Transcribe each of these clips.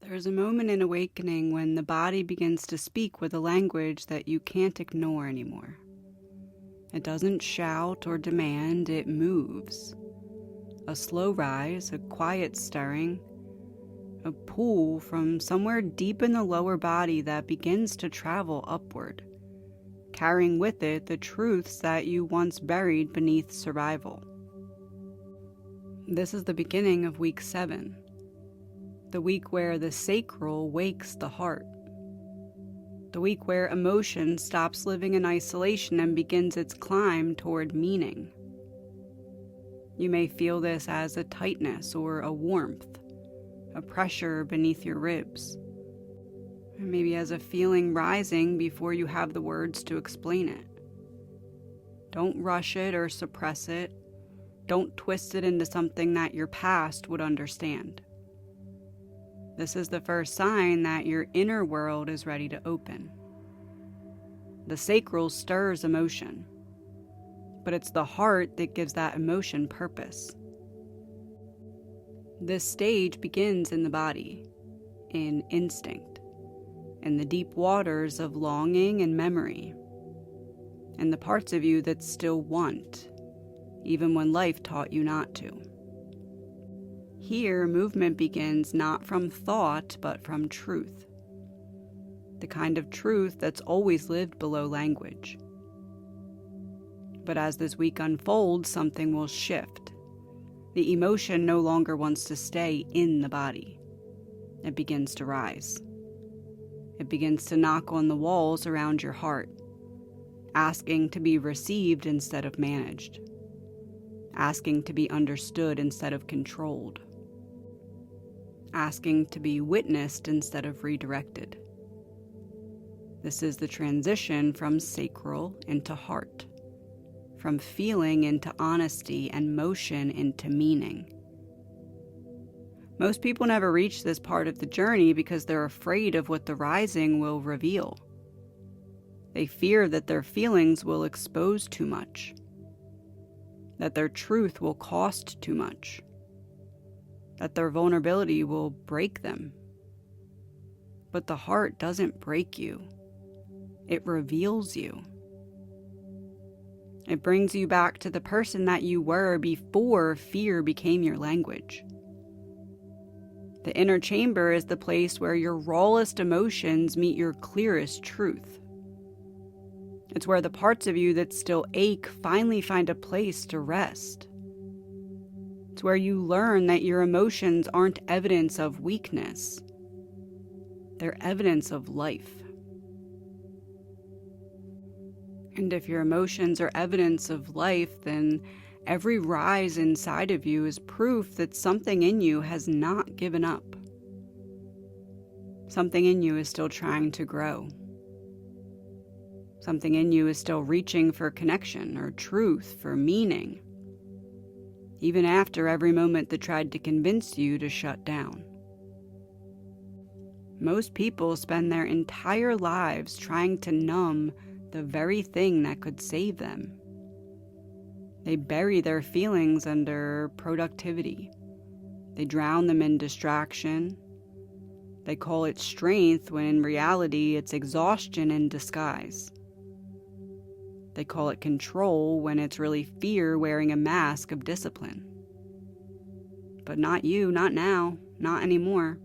There's a moment in awakening when the body begins to speak with a language that you can't ignore anymore. It doesn't shout or demand, it moves. A slow rise, a quiet stirring, a pull from somewhere deep in the lower body that begins to travel upward, carrying with it the truths that you once buried beneath survival. This is the beginning of week 7. The week where the sacral wakes the heart. The week where emotion stops living in isolation and begins its climb toward meaning. You may feel this as a tightness or a warmth, a pressure beneath your ribs, or maybe as a feeling rising before you have the words to explain it. Don't rush it or suppress it. Don't twist it into something that your past would understand. This is the first sign that your inner world is ready to open. The sacral stirs emotion, but it's the heart that gives that emotion purpose. This stage begins in the body, in instinct, in the deep waters of longing and memory, and the parts of you that still want, even when life taught you not to. Here, movement begins not from thought, but from truth. The kind of truth that's always lived below language. But as this week unfolds, something will shift. The emotion no longer wants to stay in the body. It begins to rise. It begins to knock on the walls around your heart, asking to be received instead of managed, asking to be understood instead of controlled, asking to be witnessed instead of redirected. This is the transition from sacral into heart, from feeling into honesty and motion into meaning. Most people never reach this part of the journey because they're afraid of what the rising will reveal. They fear that their feelings will expose too much, that their truth will cost too much, that their vulnerability will break them. But the heart doesn't break you. It reveals you. It brings you back to the person that you were before fear became your language. The inner chamber is the place where your rawest emotions meet your clearest truth. It's where the parts of you that still ache finally find a place to rest. It's where you learn that your emotions aren't evidence of weakness. They're evidence of life. And if your emotions are evidence of life, then every rise inside of you is proof that something in you has not given up. Something in you is still trying to grow. Something in you is still reaching for connection or truth, for meaning, even after every moment that tried to convince you to shut down. Most people spend their entire lives trying to numb the very thing that could save them. They bury their feelings under productivity. They drown them in distraction. They call it strength when in reality it's exhaustion in disguise. They call it control when it's really fear wearing a mask of discipline. But not you, not now, not anymore.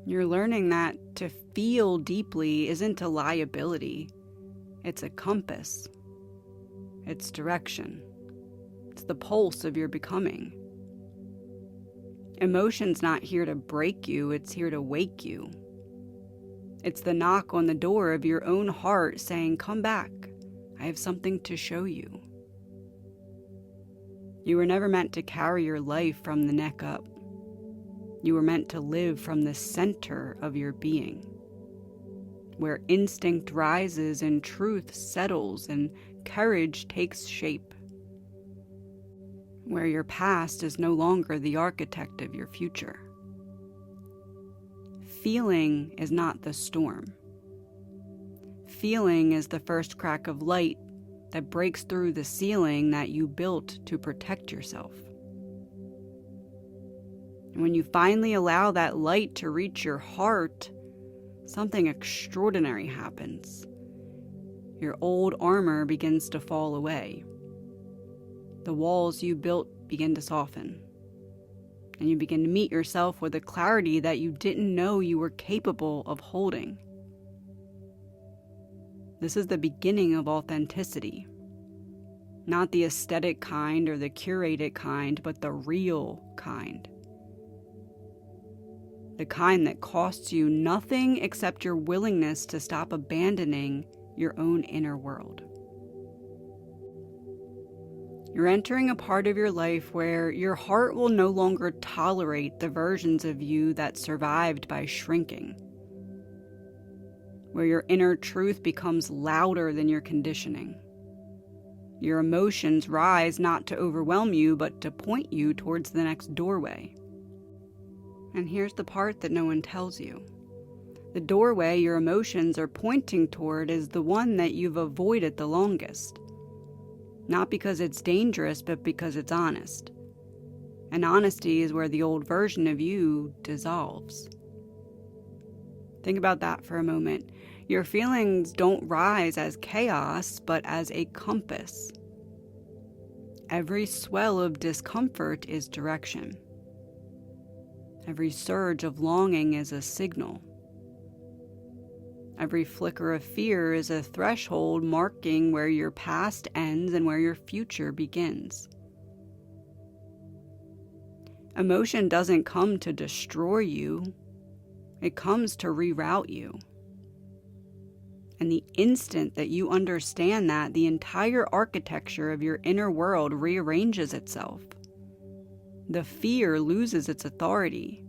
You're learning that to feel deeply isn't a liability. It's a compass. It's direction. It's the pulse of your becoming. Emotion's not here to break you, it's here to wake you. It's the knock on the door of your own heart saying, "Come back, I have something to show you." You were never meant to carry your life from the neck up. You were meant to live from the center of your being, where instinct rises and truth settles and courage takes shape, where your past is no longer the architect of your future. Feeling is not the storm. Feeling is the first crack of light that breaks through the ceiling that you built to protect yourself. And when you finally allow that light to reach your heart, something extraordinary happens. Your old armor begins to fall away. The walls you built begin to soften. And you begin to meet yourself with a clarity that you didn't know you were capable of holding. This is the beginning of authenticity. Not the aesthetic kind or the curated kind, but the real kind. The kind that costs you nothing except your willingness to stop abandoning your own inner world. You're entering a part of your life where your heart will no longer tolerate the versions of you that survived by shrinking. Where your inner truth becomes louder than your conditioning. Your emotions rise not to overwhelm you, but to point you towards the next doorway. And here's the part that no one tells you. The doorway your emotions are pointing toward is the one that you've avoided the longest. Not because it's dangerous, but because it's honest. And honesty is where the old version of you dissolves. Think about that for a moment. Your feelings don't rise as chaos, but as a compass. Every swell of discomfort is direction. Every surge of longing is a signal. Every flicker of fear is a threshold marking where your past ends and where your future begins. Emotion doesn't come to destroy you. It comes to reroute you. And the instant that you understand that, the entire architecture of your inner world rearranges itself. The fear loses its authority.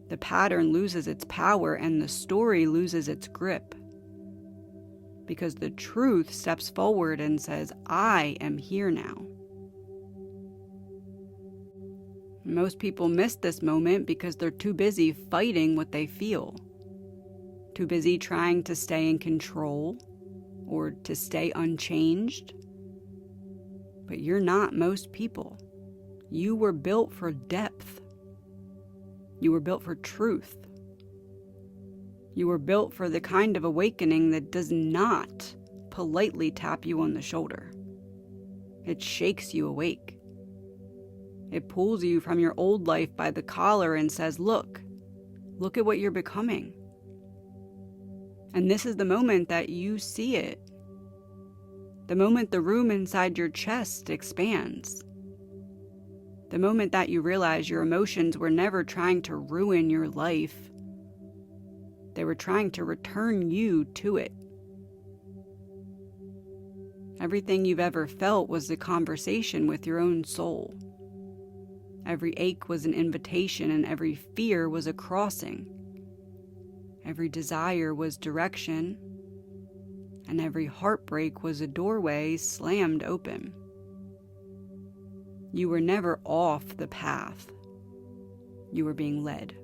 The pattern loses its power, and the story loses its grip. Because the truth steps forward and says, I am here now. Most people miss this moment because they're too busy fighting what they feel. Too busy trying to stay in control or to stay unchanged. But you're not most people. You were built for depth. You were built for truth. You were built for the kind of awakening that does not politely tap you on the shoulder. It shakes you awake. It pulls you from your old life by the collar and says, look at what you're becoming. And this is the moment that you see it. The moment the room inside your chest expands. The moment that you realize your emotions were never trying to ruin your life. They were trying to return you to it. Everything you've ever felt was a conversation with your own soul. Every ache was an invitation, and every fear was a crossing. Every desire was direction, and every heartbreak was a doorway slammed open. You were never off the path. You were being led.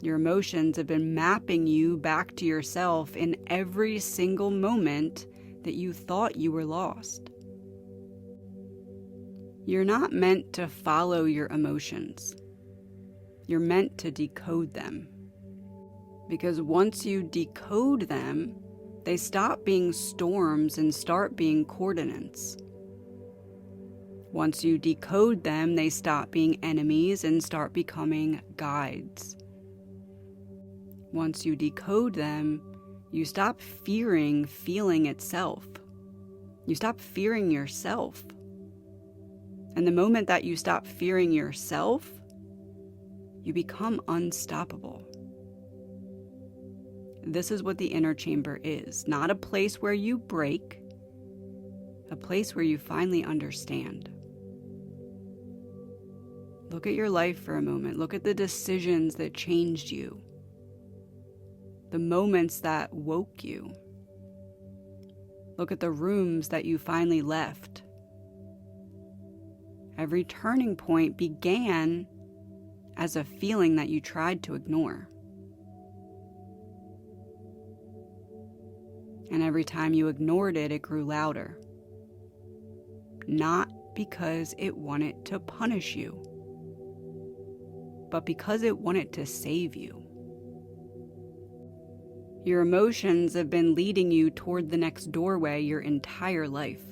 Your emotions have been mapping you back to yourself in every single moment that you thought you were lost. You're not meant to follow your emotions. You're meant to decode them. Because once you decode them, they stop being storms and start being coordinates. Once you decode them, they stop being enemies and start becoming guides. Once you decode them, you stop fearing feeling itself. You stop fearing yourself. And the moment that you stop fearing yourself, you become unstoppable. This is what the inner chamber is. Not a place where you break, a place where you finally understand. Look at your life for a moment. Look at the decisions that changed you. The moments that woke you. Look at the rooms that you finally left. Every turning point began as a feeling that you tried to ignore. And every time you ignored it, it grew louder. Not because it wanted to punish you, but because it wanted to save you. Your emotions have been leading you toward the next doorway your entire life.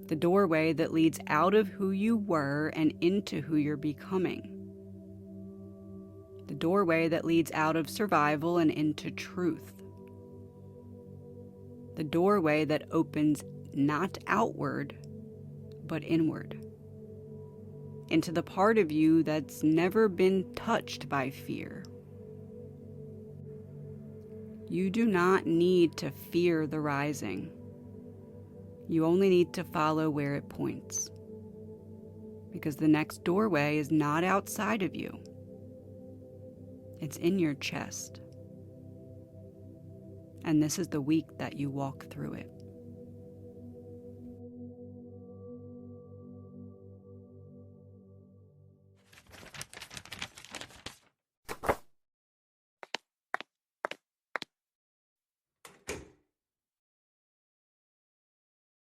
The doorway that leads out of who you were and into who you're becoming. The doorway that leads out of survival and into truth. The doorway that opens not outward, but inward. Into the part of you that's never been touched by fear. You do not need to fear the rising. You only need to follow where it points. Because the next doorway is not outside of you. It's in your chest. And this is the week that you walk through it.